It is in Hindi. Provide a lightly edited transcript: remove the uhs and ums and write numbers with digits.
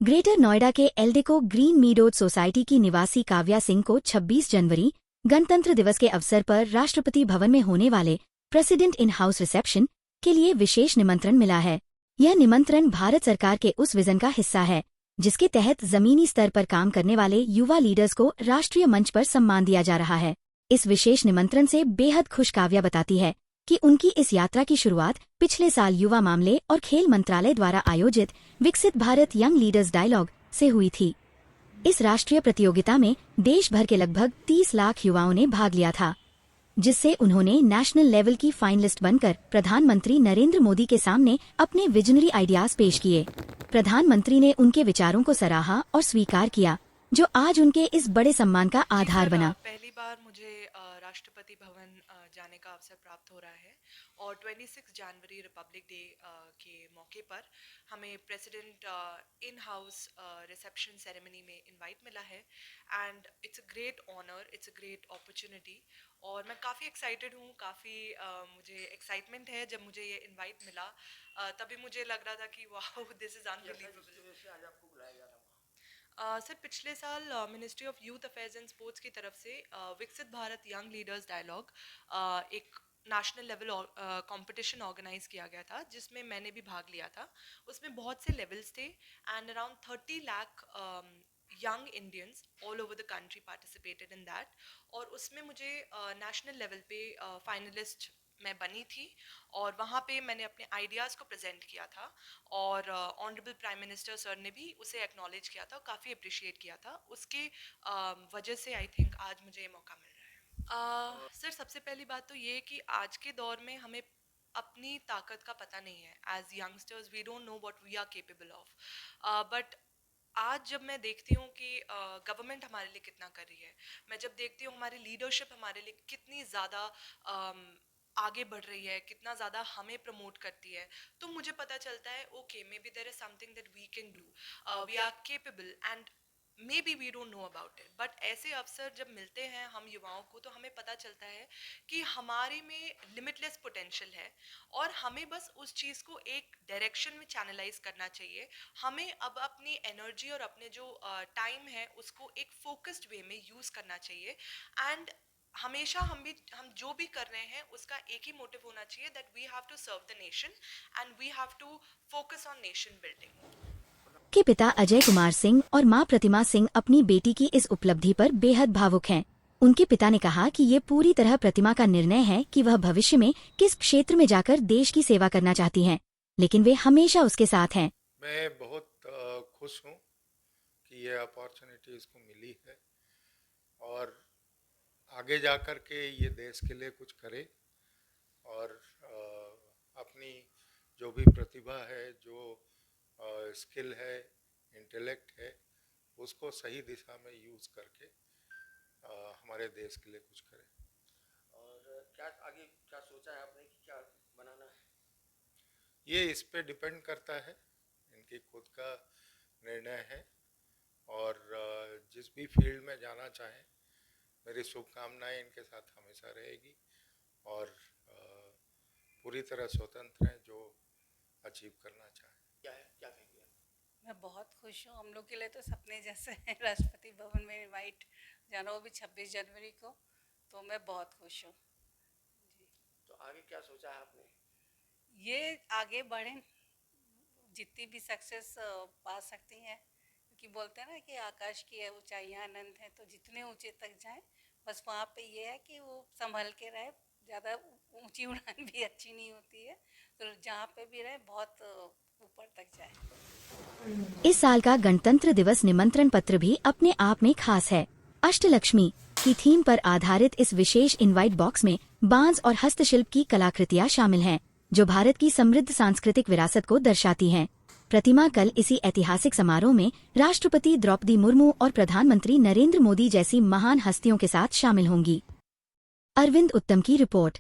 ग्रेटर नोएडा के एल्डेको ग्रीन मीडोज सोसाइटी की निवासी काव्या सिंह को 26 जनवरी गणतंत्र दिवस के अवसर पर राष्ट्रपति भवन में होने वाले प्रेसिडेंट इन हाउस रिसेप्शन के लिए विशेष निमंत्रण मिला है। यह निमंत्रण भारत सरकार के उस विजन का हिस्सा है जिसके तहत जमीनी स्तर पर काम करने वाले युवा लीडर्स को राष्ट्रीय मंच पर सम्मान दिया जा रहा है। इस विशेष निमंत्रण से बेहद खुश काव्या बताती है कि उनकी इस यात्रा की शुरुआत पिछले साल युवा मामले और खेल मंत्रालय द्वारा आयोजित विकसित भारत यंग लीडर्स डायलॉग से हुई थी। इस राष्ट्रीय प्रतियोगिता में देश भर के लगभग 30 लाख युवाओं ने भाग लिया था, जिससे उन्होंने नेशनल लेवल की फाइनलिस्ट बनकर प्रधानमंत्री नरेंद्र मोदी के सामने अपने विजनरी आइडियाज पेश किए। प्रधानमंत्री ने उनके विचारों को सराहा और स्वीकार किया, जो आज उनके इस बड़े सम्मान का आधार बना। पहली बार मुझे राष्ट्रपति भवन जाने का अवसर प्राप्त हो रहा है और 26 जनवरी रिपब्लिक डे के मौके पर हमें president in house reception ceremony में इनवाइट मिला है and it's a great honour, it's a great opportunity और मैं काफ़ी एक्साइटेड हूँ। काफ़ी मुझे एक्साइटमेंट है। जब मुझे ये इनवाइट मिला तभी मुझे लग रहा था कि wow, this is unbelievable. Sir, पिछले साल ministry of youth affairs and sports की तरफ से विकसित भारत यंग लीडर्स डायलॉग एक नेशनल लेवल कंपटीशन ऑर्गेनाइज किया गया था, जिसमें मैंने भी भाग लिया था। उसमें बहुत से लेवल्स थे and around 30 lakh young Indians all over the country participated in that और उसमें मुझे नेशनल लेवल पे फाइनलिस्ट मैं बनी थी और वहाँ पे मैंने अपने आइडियाज़ को प्रेजेंट किया था और ऑनरेबल प्राइम मिनिस्टर सर ने भी उसे एक्नॉलेज किया था, काफ़ी अप्रिशिएट किया था। उसके वजह से आई थिंक आज मुझे ये मौका मिल रहा है। सर, सबसे पहली बात तो ये कि आज के दौर में हमें अपनी ताकत का पता नहीं है। As youngsters we don't know what we are capable of, but आज जब मैं देखती हूँ कि गवर्नमेंट हमारे लिए कितना कर रही है, मैं जब देखती हूँ हमारी लीडरशिप हमारे लिए कितनी ज़्यादा आगे बढ़ रही है, कितना ज़्यादा हमें प्रमोट करती है, तो मुझे पता चलता है okay, maybe there is something that we can do, we are capable and maybe we don't know about it. But ऐसे अवसर जब मिलते हैं हम युवाओं को तो हमें पता चलता है कि हमारे में लिमिटलेस पोटेंशियल है और हमें बस उस चीज़ को एक डायरेक्शन में चैनलाइज करना चाहिए। हमें अब अपनी एनर्जी और अपने जो टाइम है उसको एक फोकस्ड वे में यूज़ करना चाहिए एंड हमेशा हम जो भी कर रहे हैं उसका एक ही मोटिव होना चाहिए that we have to serve the nation and we have to focus on nation building. के पिता अजय कुमार सिंह और मां प्रतिमा सिंह अपनी बेटी की इस उपलब्धि पर बेहद भावुक हैं। उनके पिता ने कहा कि ये पूरी तरह प्रतिमा का निर्णय है कि वह भविष्य में किस क्षेत्र में जाकर देश की सेवा करना चाहती हैं, लेकिन वे हमेशा उसके साथ हैं। मैं बहुत खुश हूँ कि ये अपॉर्चुनिटी इसको मिली है और आगे जाकर के ये देश के लिए कुछ करे और अपनी जो भी प्रतिभा है, जो स्किल है, इंटेलेक्ट है, उसको सही दिशा में यूज़ करके हमारे देश के लिए कुछ करे। और क्या आगे क्या सोचा है आपने कि क्या बनाना है? ये इस पे डिपेंड करता है, इनकी खुद का निर्णय है और जिस भी फील्ड में जाना चाहें मेरी शुभकामनाएं इनके साथ हमेशा रहेगी और पूरी तरह स्वतंत्र हैं जो अचीव करना चाहें। क्या है, क्या कहेंगे आप? मैं बहुत खुश हूँ। हम लोग के लिए तो सपने जैसे हैं राष्ट्रपति भवन में इनवाइट जाना, वो भी 26 जनवरी को, तो मैं बहुत खुश हूँ जी। तो आगे क्या सोचा है आपने? ये आगे बढ़ें, जितनी भी सक्सेस पा सकती हैं, क्योंकि बोलते हैं ना कि आकाश की ऊंचाइयाँ अनंत हैं, तो जितने ऊंचे तक जाएं, बस वहाँ पे ये है कि वो संभल के रहे। ज़्यादा ऊंची उड़ान भी अच्छी नहीं होती है, तो जहाँ पे भी रहे बहुत ऊपर तक जाए। इस साल का गणतंत्र दिवस निमंत्रण पत्र भी अपने आप में खास है। अष्टलक्ष्मी की थीम पर आधारित इस विशेष इनवाइट बॉक्स में बांस और हस्तशिल्प की कलाकृतियां शामिल हैं, जो भारत की समृद्ध सांस्कृतिक विरासत को दर्शाती हैं। प्रतिमा कल इसी ऐतिहासिक समारोह में राष्ट्रपति द्रौपदी मुर्मू और प्रधानमंत्री नरेंद्र मोदी जैसी महान हस्तियों के साथ शामिल होंगी। अरविंद उत्तम की रिपोर्ट।